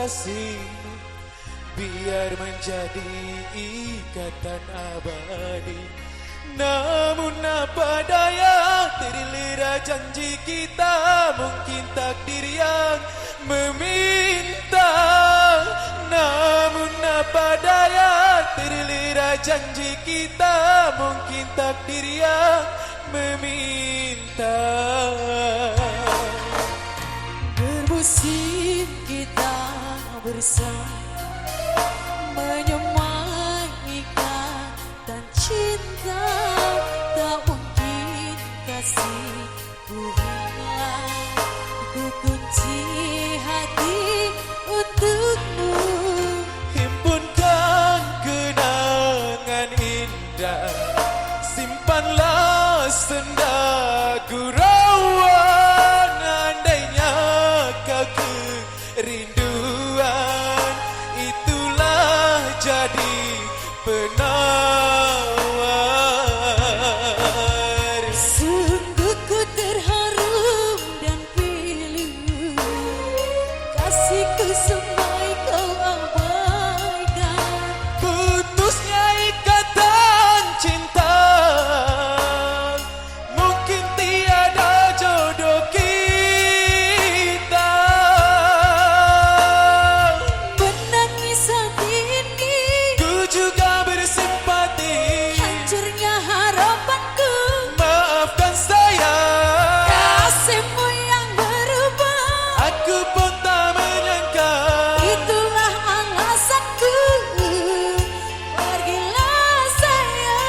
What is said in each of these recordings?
kasihmu, biar menjadi ikatan abadi. Namun apa daya, terlera janji kita, mungkin takdir yang meminta. Namun apa daya, terlera janji kita, mungkin takdir yang meminta. Bermusim kita bersama, menyemai ikatan cinta. Tak mungkin kasihku hilang, ku kunci hati untukmu. Himpunkan kenangan indah, simpanlah senda gurauan. Andainya kau kerinduan, itulah jadi penawar. Sungguh ku terharu dan pilu, kasihku semai kau abaikan. Putusnya ikatan cinta, mungkin tiada jodoh kita. Menangis saat ini, Ku juga bersimpati, hancurnya harapanku. maafkan saya. Kasihmu yang berubah, Aku pun tak menyangka. itulah alasanku. Pergilah sayang.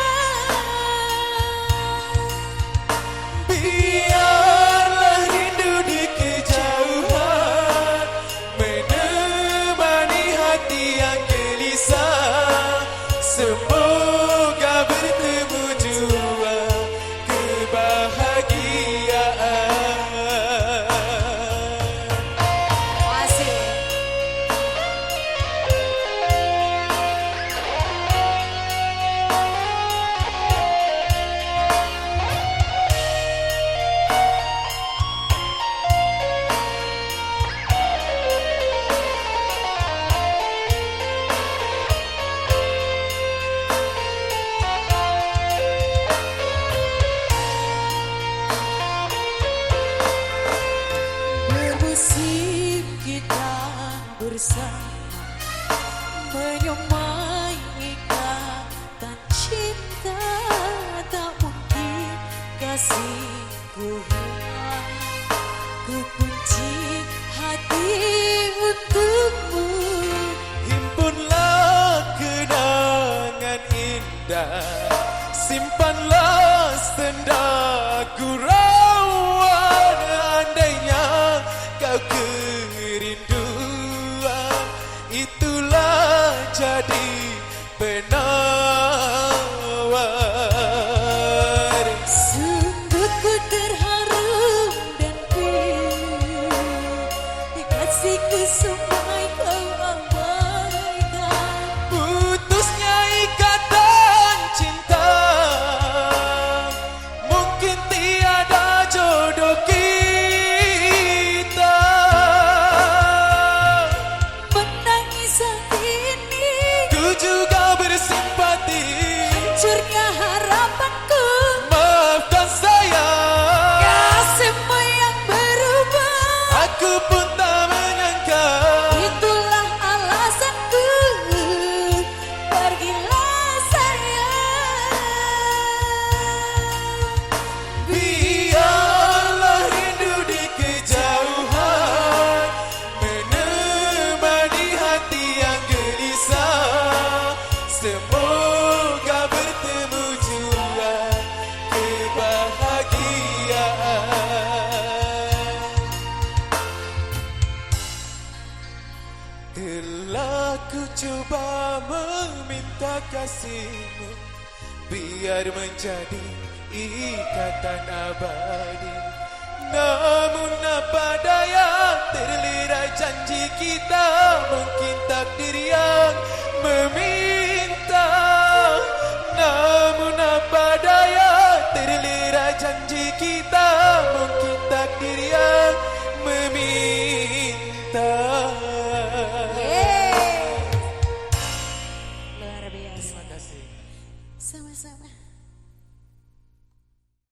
Biarlah rindu di kejauhan menemani hati yang gelisah. Semoga bertemu jua kebahagiaan. Asik. Bermusim kita bersama, menyemai ikatan cinta. Tak mungkin kasihku hilang, ku kunci hati untukmu. Himpunlah kenangan indah, simpanlah senda gurauan. Andainya kau kerinduan, itulah jadi penawar. Sungguh ku terharu dan pilu, kasihku semai kau abaikan. Putusnya ikatan cinta, mungkin tiada jodoh kita. Menangis saat ini, Ku juga bersimpati, hancurnya harapanku. maafkan saya. Kasihmu yang berubah, Aku pun tak menyangka. itulah alasanku. Pergilah sayang. Biarlah rindu di kejauhan menemani hati yang gelisah. Semoga bertemu jua kebahagiaan. Telah ku coba meminta kasihmu, biar menjadi ikatan abadi. Namun apa daya, terlera janji kita, mungkin takdir yang meminta.